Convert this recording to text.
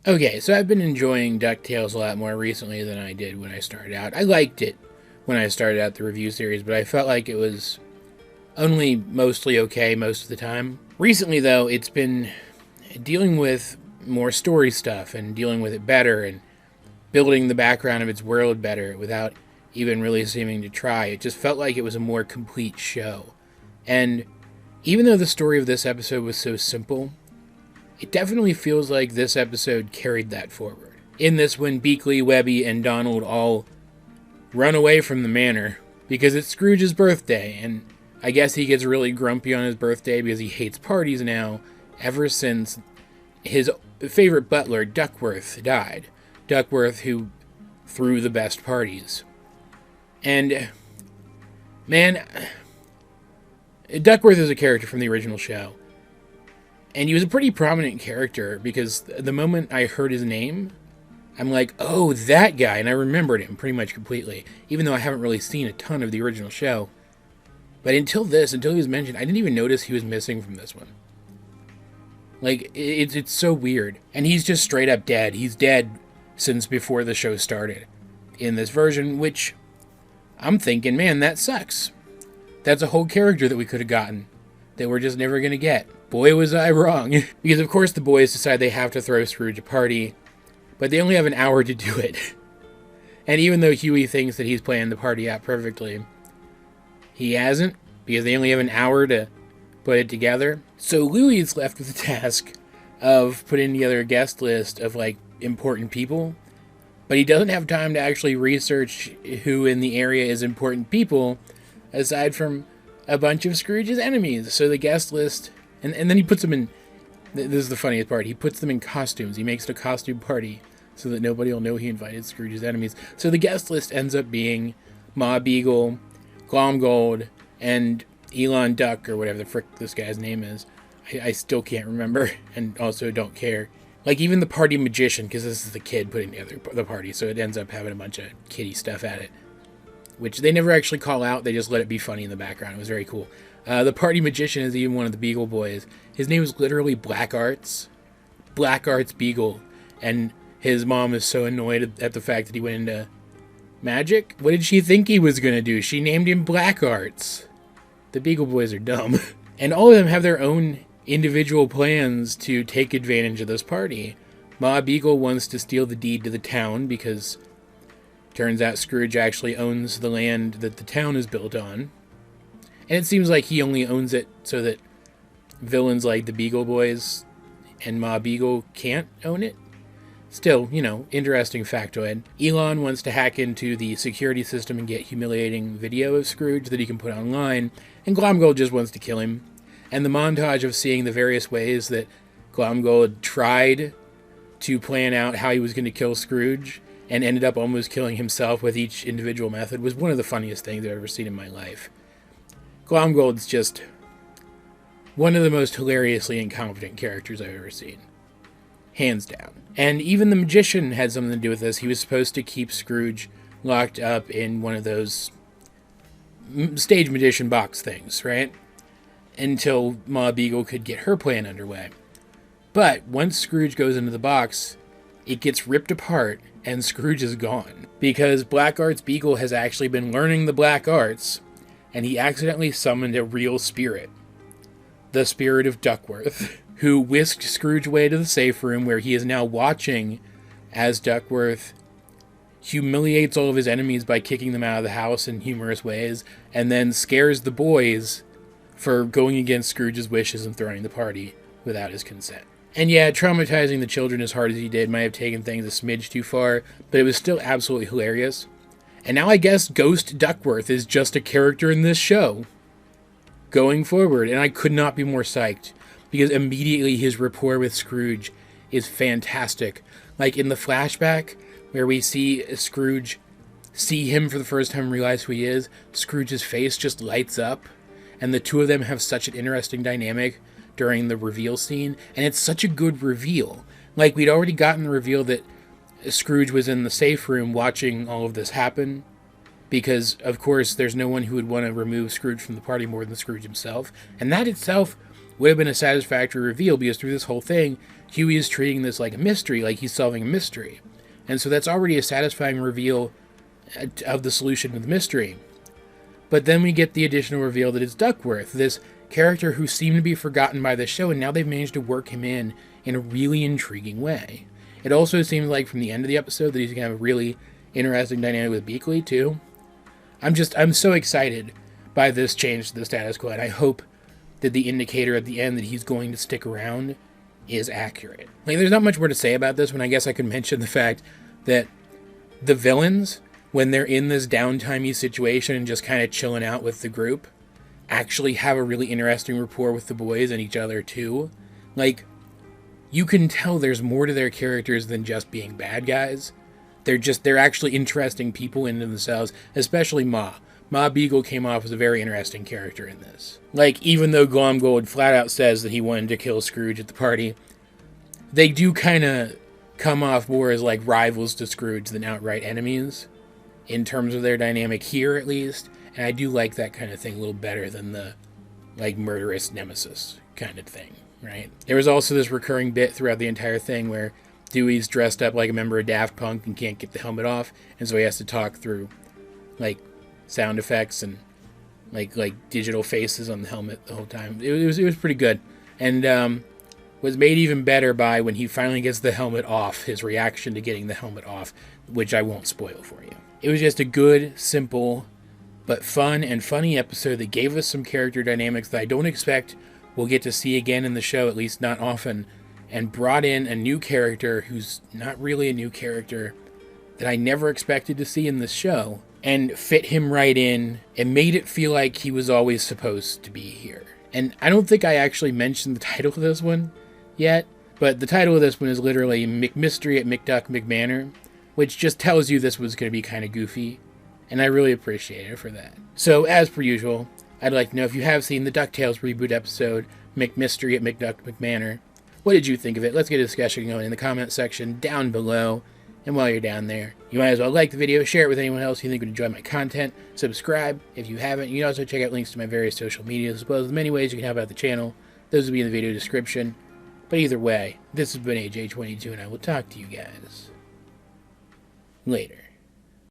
Okay, so I've been enjoying DuckTales a lot more recently than I did when I started out. I liked it when I started out the review series, but I felt like it was only mostly okay most of the time. Recently, though, it's been dealing with more story stuff and dealing with it better and building the background of its world better without even really seeming to try. It just felt like it was a more complete show. And even though the story of this episode was so simple, it definitely feels like this episode carried that forward. In this, when Beakley, Webby, and Donald all run away from the manor because it's Scrooge's birthday, and I guess he gets really grumpy on his birthday because he hates parties now ever since his favorite butler, Duckworth, died. Duckworth, who threw the best parties. And, man, Duckworth is a character from the original show. And he was a pretty prominent character because the moment I heard his name, I'm like, oh, that guy. And I remembered him pretty much completely, even though I haven't really seen a ton of the original show. But until he was mentioned, I didn't even notice he was missing from this one. Like, it's so weird. And he's just straight up dead. He's dead since before the show started in this version, which I'm thinking, man, that sucks. That's a whole character that we could have gotten that we're just never going to get. Boy, was I wrong. Because, of course, the boys decide they have to throw Scrooge a party, but they only have an hour to do it. And even though Huey thinks that he's planned the party out perfectly, he hasn't, because they only have an hour to put it together. So Louie is left with the task of putting together a guest list of, like, important people, but he doesn't have time to actually research who in the area is important people, aside from a bunch of Scrooge's enemies. So the guest list, and then he puts them in, this is the funniest part, he puts them in costumes. He makes it a costume party so that nobody will know he invited Scrooge's enemies. So the guest list ends up being Ma Beagle, Glomgold, and Elon Duck, or whatever the frick this guy's name is. I still can't remember, and also don't care. Like, even the party magician, because this is the kid putting together the party, so it ends up having a bunch of kiddie stuff at it, which they never actually call out, they just let it be funny in the background. It was very cool. The party magician is even one of the Beagle boys. His name is literally Black Arts Beagle, and his mom is so annoyed at the fact that he went into magic. What did she think he was going to do? She named him Black Arts. The Beagle boys are dumb. And all of them have their own individual plans to take advantage of this party. Ma Beagle wants to steal the deed to the town because turns out Scrooge actually owns the land that the town is built on. And it seems like he only owns it so that villains like the Beagle Boys and Ma Beagle can't own it. Still, interesting factoid. Elon wants to hack into the security system and get humiliating video of Scrooge that he can put online, and Glomgold just wants to kill him. And the montage of seeing the various ways that Glomgold tried to plan out how he was going to kill Scrooge and ended up almost killing himself with each individual method was one of the funniest things I've ever seen in my life. Glomgold's just one of the most hilariously incompetent characters I've ever seen. Hands down. And even the magician had something to do with this. He was supposed to keep Scrooge locked up in one of those stage magician box things, right? Until Ma Beagle could get her plan underway. But once Scrooge goes into the box, it gets ripped apart and Scrooge is gone. Because Black Arts Beagle has actually been learning the black arts, and he accidentally summoned a real spirit. The spirit of Duckworth, who whisked Scrooge away to the safe room where he is now watching as Duckworth humiliates all of his enemies by kicking them out of the house in humorous ways, and then scares the boys for going against Scrooge's wishes and throwing the party without his consent. And yeah, traumatizing the children as hard as he did might have taken things a smidge too far, but it was still absolutely hilarious. And now I guess Ghost Duckworth is just a character in this show going forward, and I could not be more psyched, because immediately his rapport with Scrooge is fantastic. Like in the flashback, where we see Scrooge see him for the first time and realize who he is, Scrooge's face just lights up, and the two of them have such an interesting dynamic during the reveal scene, and it's such a good reveal. Like, we'd already gotten the reveal that Scrooge was in the safe room watching all of this happen, because, of course, there's no one who would want to remove Scrooge from the party more than Scrooge himself, and that itself would have been a satisfactory reveal, because through this whole thing, Huey is treating this like a mystery, like he's solving a mystery. And so that's already a satisfying reveal of the solution to the mystery. But then we get the additional reveal that it's Duckworth, this character who seemed to be forgotten by the show, and now they've managed to work him in a really intriguing way. It also seems like from the end of the episode that he's going to have a really interesting dynamic with Beakley, too. I'm so excited by this change to the status quo, and I hope that the indicator at the end that he's going to stick around is accurate. Like, there's not much more to say about this one. I guess I could mention the fact that the villains, when they're in this downtimey situation and just kind of chilling out with the group, actually have a really interesting rapport with the boys and each other, too. Like, you can tell there's more to their characters than just being bad guys. They're actually interesting people in themselves, especially Ma. Ma Beagle came off as a very interesting character in this. Like, even though Glomgold flat out says that he wanted to kill Scrooge at the party, they do kind of come off more as like rivals to Scrooge than outright enemies, in terms of their dynamic here at least. And I do like that kind of thing a little better than the like murderous nemesis kind of thing, right? There was also this recurring bit throughout the entire thing where Dewey's dressed up like a member of Daft Punk and can't get the helmet off, and so he has to talk through like sound effects and like digital faces on the helmet the whole time. It was pretty good, and was made even better by when he finally gets the helmet off, his reaction to getting the helmet off, which I won't spoil for you. It was just a good, simple, but fun and funny episode that gave us some character dynamics that I don't expect we'll get to see again in the show, at least not often, and brought in a new character who's not really a new character that I never expected to see in this show, and fit him right in and made it feel like he was always supposed to be here. And I don't think I actually mentioned the title of this one yet, but the title of this one is literally McMystery at McDuck McManor, which just tells you this was going to be kind of goofy, and I really appreciate it for that. So, as per usual, I'd like to know if you have seen the DuckTales reboot episode, McMystery at McDuck McManor. What did you think of it? Let's get a discussion going in the comment section down below. And while you're down there, you might as well like the video, share it with anyone else you think would enjoy my content, subscribe if you haven't. You can also check out links to my various social medias, as well as the many ways you can help out the channel. Those will be in the video description. But either way, this has been AJ22, and I will talk to you guys later.